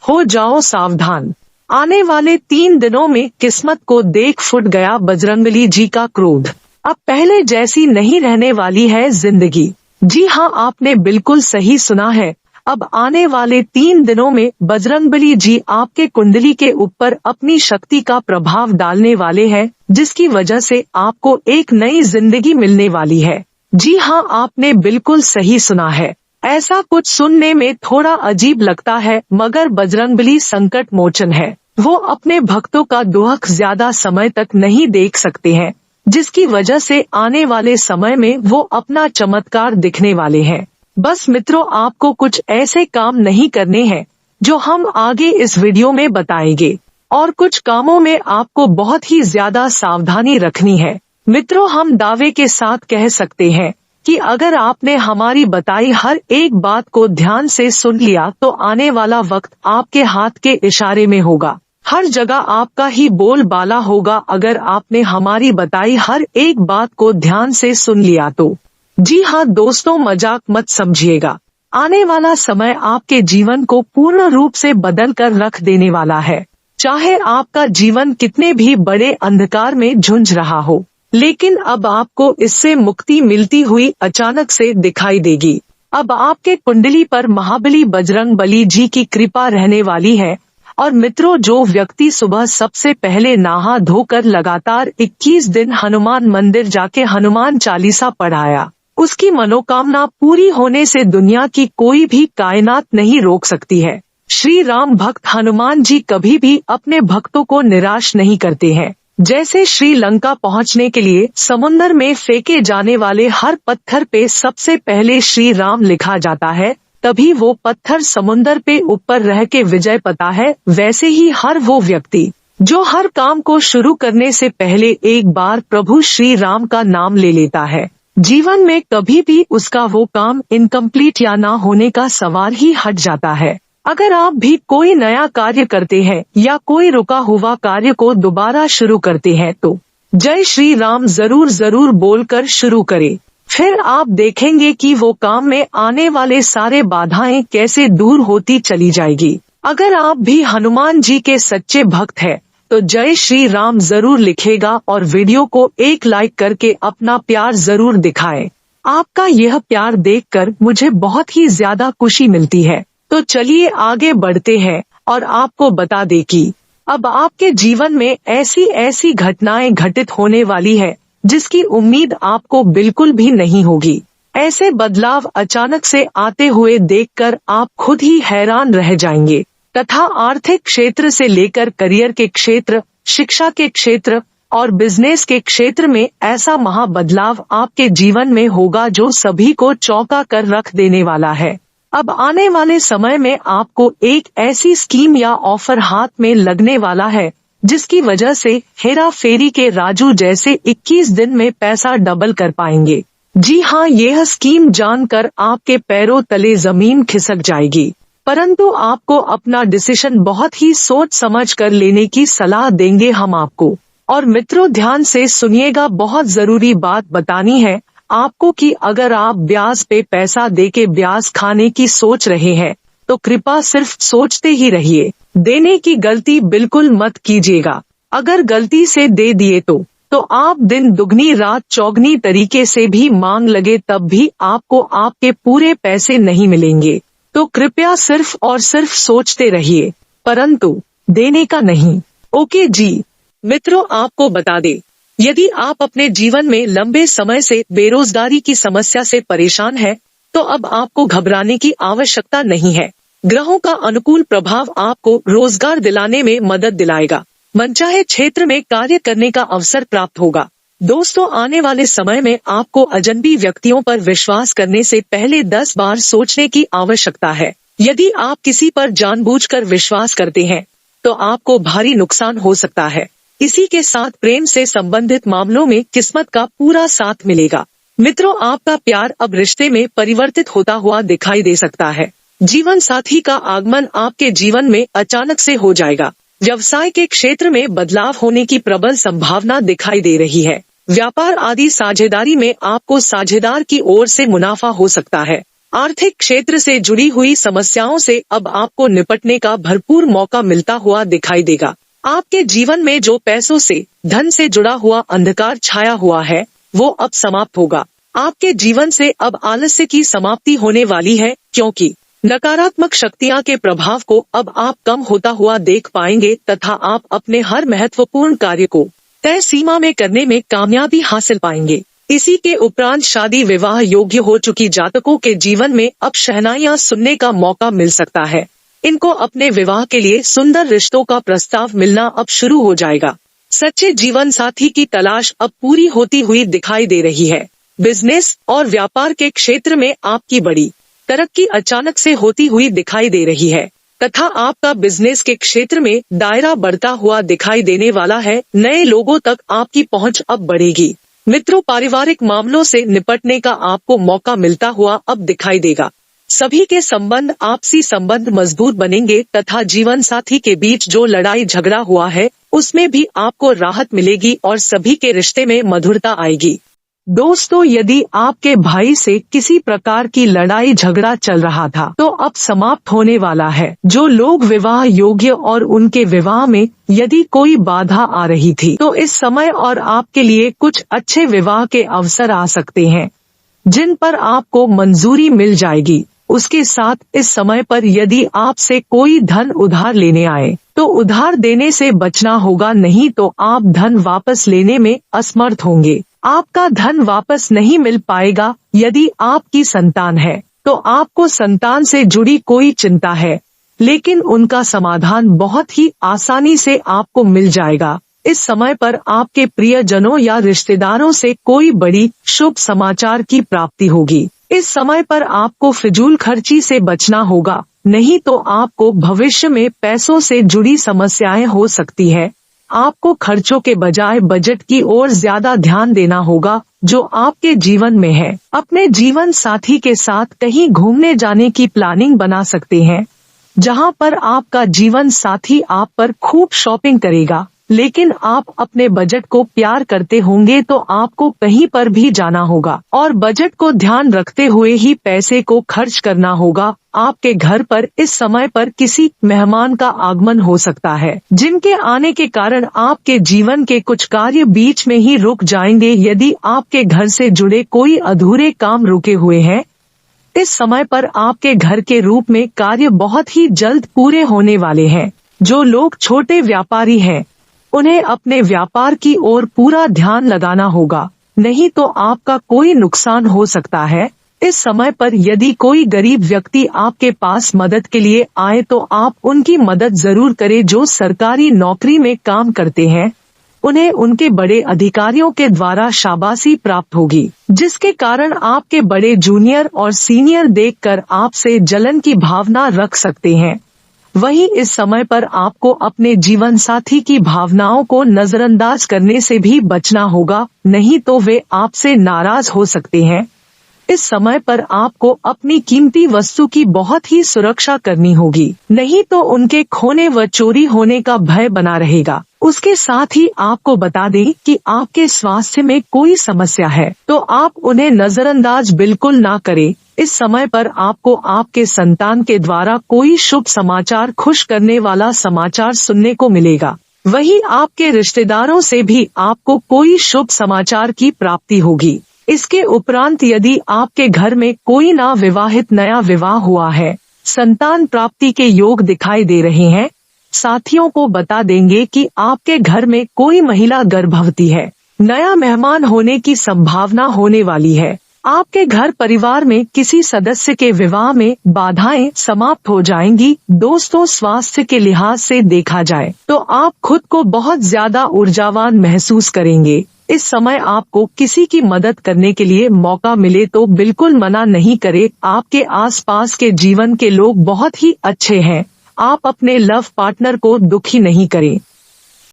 हो जाओ सावधान। आने वाले 3 दिनों में किस्मत को देख फूट गया बजरंगबली जी का क्रोध। अब पहले जैसी नहीं रहने वाली है जिंदगी। जी हाँ, आपने बिल्कुल सही सुना है। अब आने वाले 3 दिनों में बजरंगबली जी आपके कुंडली के ऊपर अपनी शक्ति का प्रभाव डालने वाले हैं, जिसकी वजह से आपको एक नई जिंदगी मिलने वाली है। जी हाँ, आपने बिल्कुल सही सुना है। ऐसा कुछ सुनने में थोड़ा अजीब लगता है, मगर बजरंगबली संकट मोचन है। वो अपने भक्तों का दुख ज्यादा समय तक नहीं देख सकते हैं, जिसकी वजह से आने वाले समय में वो अपना चमत्कार दिखने वाले हैं। बस मित्रों, आपको कुछ ऐसे काम नहीं करने हैं जो हम आगे इस वीडियो में बताएंगे, और कुछ कामों में आपको बहुत ही ज्यादा सावधानी रखनी है। मित्रों, हम दावे के साथ कह सकते हैं कि अगर आपने हमारी बताई हर एक बात को ध्यान से सुन लिया तो आने वाला वक्त आपके हाथ के इशारे में होगा। हर जगह आपका ही बोलबाला होगा अगर आपने हमारी बताई हर एक बात को ध्यान से सुन लिया तो। जी हाँ दोस्तों, मजाक मत समझिएगा। आने वाला समय आपके जीवन को पूर्ण रूप से बदल कर रख देने वाला है। चाहे आपका जीवन कितने भी बड़े अंधकार में झुंझ रहा हो, लेकिन अब आपको इससे मुक्ति मिलती हुई अचानक से दिखाई देगी। अब आपके कुंडली पर महाबली बजरंगबली जी की कृपा रहने वाली है। और मित्रों, जो व्यक्ति सुबह सबसे पहले नहा धोकर लगातार 21 दिन हनुमान मंदिर जाके हनुमान चालीसा पढ़ाया, उसकी मनोकामना पूरी होने से दुनिया की कोई भी कायनात नहीं रोक सकती है। श्री राम भक्त हनुमान जी कभी भी अपने भक्तों को निराश नहीं करते हैं। जैसे श्रीलंका पहुंचने के लिए समुद्र में फेंके जाने वाले हर पत्थर पे सबसे पहले श्री राम लिखा जाता है, तभी वो पत्थर समुद्र पे ऊपर रह के विजय पाता है। वैसे ही हर वो व्यक्ति जो हर काम को शुरू करने से पहले एक बार प्रभु श्री राम का नाम ले लेता है, जीवन में कभी भी उसका वो काम इनकम्प्लीट या ना होने का सवाल ही हट जाता है। अगर आप भी कोई नया कार्य करते हैं या कोई रुका हुआ कार्य को दोबारा शुरू करते हैं तो जय श्री राम जरूर बोलकर शुरू करें। फिर आप देखेंगे कि वो काम में आने वाले सारे बाधाएं कैसे दूर होती चली जाएगी। अगर आप भी हनुमान जी के सच्चे भक्त हैं तो जय श्री राम जरूर लिखेगा और वीडियो को एक लाइक करके अपना प्यार जरूर दिखाएं। आपका यह प्यार देखकर मुझे बहुत ही ज्यादा खुशी मिलती है। तो चलिए आगे बढ़ते हैं और आपको बता दें कि अब आपके जीवन में ऐसी घटनाएं घटित होने वाली है जिसकी उम्मीद आपको बिल्कुल भी नहीं होगी। ऐसे बदलाव अचानक से आते हुए देखकर आप खुद ही हैरान रह जाएंगे तथा आर्थिक क्षेत्र से लेकर करियर के क्षेत्र, शिक्षा के क्षेत्र और बिजनेस के क्षेत्र में ऐसा महाबदलाव आपके जीवन में होगा जो सभी को चौंका कर रख देने वाला है। अब आने वाले समय में आपको एक ऐसी स्कीम या ऑफर हाथ में लगने वाला है जिसकी वजह से हेरा फेरी के राजू जैसे 21 दिन में पैसा डबल कर पाएंगे। जी हाँ, यह स्कीम जानकर आपके पैरों तले जमीन खिसक जाएगी, परंतु आपको अपना डिसीजन बहुत ही सोच समझ कर लेने की सलाह देंगे हम आपको। और मित्रों, ध्यान से सुनिएगा, बहुत जरूरी बात बतानी है आपको कि अगर आप ब्याज पे पैसा देके ब्याज खाने की सोच रहे हैं तो कृपया सिर्फ सोचते ही रहिए, देने की गलती बिल्कुल मत कीजिएगा। अगर गलती से दे दिए तो आप दिन दुगनी रात चौगनी तरीके से भी मांग लगे तब भी आपको आपके पूरे पैसे नहीं मिलेंगे। तो कृपया सिर्फ और सिर्फ सोचते रहिए, परंतु देने का नहीं। ओके जी मित्रों, आपको बता दें, यदि आप अपने जीवन में लंबे समय से बेरोजगारी की समस्या से परेशान हैं, तो अब आपको घबराने की आवश्यकता नहीं है। ग्रहों का अनुकूल प्रभाव आपको रोजगार दिलाने में मदद दिलाएगा। मनचाहे क्षेत्र में कार्य करने का अवसर प्राप्त होगा। दोस्तों, आने वाले समय में आपको अजनबी व्यक्तियों पर विश्वास करने से पहले 10 बार सोचने की आवश्यकता है। यदि आप किसी पर जानबूझकर विश्वास करते हैं तो आपको भारी नुकसान हो सकता है। इसी के साथ प्रेम से संबंधित मामलों में किस्मत का पूरा साथ मिलेगा। मित्रों, आपका प्यार अब रिश्ते में परिवर्तित होता हुआ दिखाई दे सकता है। जीवन साथी का आगमन आपके जीवन में अचानक से हो जाएगा। व्यवसाय के क्षेत्र में बदलाव होने की प्रबल संभावना दिखाई दे रही है। व्यापार आदि साझेदारी में आपको साझेदार की ओर से मुनाफा हो सकता है। आर्थिक क्षेत्र से जुड़ी हुई समस्याओं से अब आपको निपटने का भरपूर मौका मिलता हुआ दिखाई देगा। आपके जीवन में जो पैसों से, धन से जुड़ा हुआ अंधकार छाया हुआ है, वो अब समाप्त होगा। आपके जीवन से अब आलस्य की समाप्ति होने वाली है, क्योंकि नकारात्मक शक्तियां के प्रभाव को अब आप कम होता हुआ देख पाएंगे तथा आप अपने हर महत्वपूर्ण कार्य को तय सीमा में करने में कामयाबी हासिल पाएंगे। इसी के उपरांत शादी विवाह योग्य हो चुकी जातकों के जीवन में अब शहनाइयां सुनने का मौका मिल सकता है। इनको अपने विवाह के लिए सुंदर रिश्तों का प्रस्ताव मिलना अब शुरू हो जाएगा। सच्चे जीवन साथी की तलाश अब पूरी होती हुई दिखाई दे रही है। बिजनेस और व्यापार के क्षेत्र में आपकी बड़ी तरक्की अचानक से होती हुई दिखाई दे रही है तथा आपका बिजनेस के क्षेत्र में दायरा बढ़ता हुआ दिखाई देने वाला है। नए लोगों तक आपकी पहुंच अब बढ़ेगी। मित्रों, पारिवारिक मामलों से निपटने का आपको मौका मिलता हुआ अब दिखाई देगा। सभी के संबंध, आपसी संबंध मजबूत बनेंगे तथा जीवन साथी के बीच जो लड़ाई झगड़ा हुआ है उसमें भी आपको राहत मिलेगी और सभी के रिश्ते में मधुरता आएगी। दोस्तों, यदि आपके भाई से किसी प्रकार की लड़ाई झगड़ा चल रहा था तो अब समाप्त होने वाला है। जो लोग विवाह योग्य और उनके विवाह में यदि कोई बाधा आ रही थी तो इस समय और आपके लिए कुछ अच्छे विवाह के अवसर आ सकते हैं जिन पर आपको मंजूरी मिल जाएगी। उसके साथ इस समय पर यदि आपसे कोई धन उधार लेने आए तो उधार देने से बचना होगा, नहीं तो आप धन वापस लेने में असमर्थ होंगे। आपका धन वापस नहीं मिल पाएगा। यदि आपकी संतान है तो आपको संतान से जुड़ी कोई चिंता है, लेकिन उनका समाधान बहुत ही आसानी से आपको मिल जाएगा। इस समय पर आपके प्रियजनों या रिश्तेदारों से कोई बड़ी शुभ समाचार की प्राप्ति होगी। इस समय पर आपको फिजूल खर्ची से बचना होगा, नहीं तो आपको भविष्य में पैसों से जुड़ी समस्याएं हो सकती है। आपको खर्चों के बजाय बजट की ओर ज्यादा ध्यान देना होगा जो आपके जीवन में है। अपने जीवन साथी के साथ कहीं घूमने जाने की प्लानिंग बना सकते हैं, जहां पर आपका जीवन साथी आप पर खूब शॉपिंग करेगा। लेकिन आप अपने बजट को प्यार करते होंगे तो आपको कहीं पर भी जाना होगा और बजट को ध्यान रखते हुए ही पैसे को खर्च करना होगा। आपके घर पर इस समय पर किसी मेहमान का आगमन हो सकता है, जिनके आने के कारण आपके जीवन के कुछ कार्य बीच में ही रुक जाएंगे। यदि आपके घर से जुड़े कोई अधूरे काम रुके हुए हैं, इस समय पर आपके घर के रूप में कार्य बहुत ही जल्द पूरे होने वाले हैं। जो लोग छोटे व्यापारी हैं उन्हें अपने व्यापार की ओर पूरा ध्यान लगाना होगा, नहीं तो आपका कोई नुकसान हो सकता है। इस समय पर यदि कोई गरीब व्यक्ति आपके पास मदद के लिए आए तो आप उनकी मदद जरूर करें। जो सरकारी नौकरी में काम करते हैं उन्हें उनके बड़े अधिकारियों के द्वारा शाबाशी प्राप्त होगी, जिसके कारण आपके बड़े जूनियर और सीनियर देखकर आपसे जलन की भावना रख सकते हैं। वहीं इस समय पर आपको अपने जीवन साथी की भावनाओं को नजरअंदाज करने से भी बचना होगा, नहीं तो वे आपसे नाराज हो सकते हैं। इस समय पर आपको अपनी कीमती वस्तु की बहुत ही सुरक्षा करनी होगी, नहीं तो उनके खोने व चोरी होने का भय बना रहेगा। उसके साथ ही आपको बता दें कि आपके स्वास्थ्य में कोई समस्या है तो आप उन्हें नजरअंदाज बिल्कुल ना करें। इस समय पर आपको आपके संतान के द्वारा कोई शुभ समाचार, खुश करने वाला समाचार सुनने को मिलेगा। वहीं आपके रिश्तेदारों से भी आपको कोई शुभ समाचार की प्राप्ति होगी। इसके उपरांत यदि आपके घर में कोई ना विवाहित नया विवाह हुआ है, संतान प्राप्ति के योग दिखाई दे रहे हैं, साथियों को बता देंगे कि आपके घर में कोई महिला गर्भवती है, नया मेहमान होने की संभावना होने वाली है। आपके घर परिवार में किसी सदस्य के विवाह में बाधाएं समाप्त हो जाएंगी। दोस्तों, स्वास्थ्य के लिहाज से देखा जाए तो आप खुद को बहुत ज्यादा ऊर्जावान महसूस करेंगे। इस समय आपको किसी की मदद करने के लिए मौका मिले तो बिल्कुल मना नहीं करें। आपके आसपास के जीवन के लोग बहुत ही अच्छे हैं। आप अपने लव पार्टनर को दुखी नहीं करें।